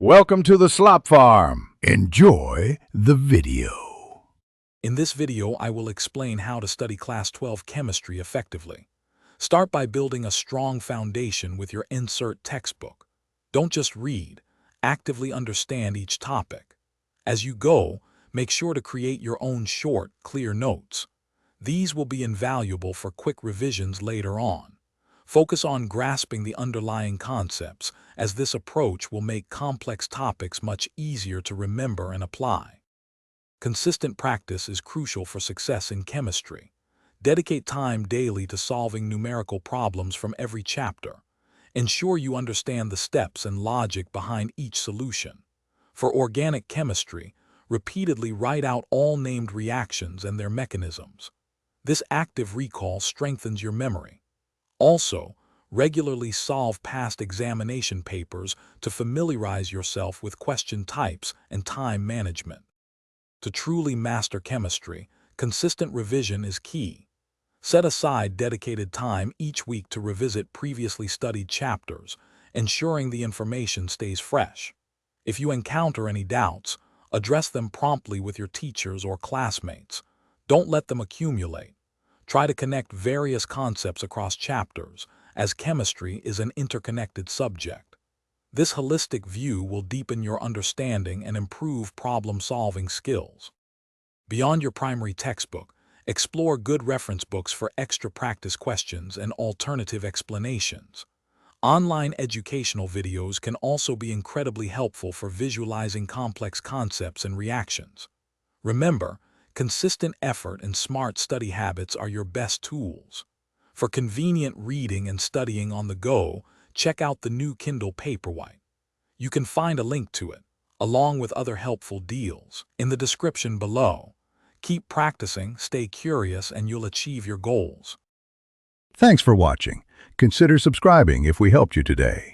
Welcome to the Slop Farm. Enjoy the video. In this video, I will explain how to study Class 12 chemistry effectively. Start by building a strong foundation with your insert textbook. Don't just read, actively understand each topic. As you go, make sure to create your own short, clear notes. These will be invaluable for quick revisions later on. Focus on grasping the underlying concepts, as this approach will make complex topics much easier to remember and apply. Consistent practice is crucial for success in chemistry. Dedicate time daily to solving numerical problems from every chapter. Ensure you understand the steps and logic behind each solution. For organic chemistry, repeatedly write out all named reactions and their mechanisms. This active recall strengthens your memory. Also, regularly solve past examination papers to familiarize yourself with question types and time management. To truly master chemistry, consistent revision is key. Set aside dedicated time each week to revisit previously studied chapters, ensuring the information stays fresh. If you encounter any doubts, address them promptly with your teachers or classmates. Don't let them accumulate. Try to connect various concepts across chapters, as chemistry is an interconnected subject. This holistic view will deepen your understanding and improve problem-solving skills. Beyond your primary textbook, explore good reference books for extra practice questions and alternative explanations. Online educational videos can also be incredibly helpful for visualizing complex concepts and reactions. Remember, consistent effort and smart study habits are your best tools. For convenient reading and studying on the go, check out the new Kindle Paperwhite. You can find a link to it, along with other helpful deals, in the description below. Keep practicing, stay curious, and you'll achieve your goals. Thanks for watching. Consider subscribing if we helped you today.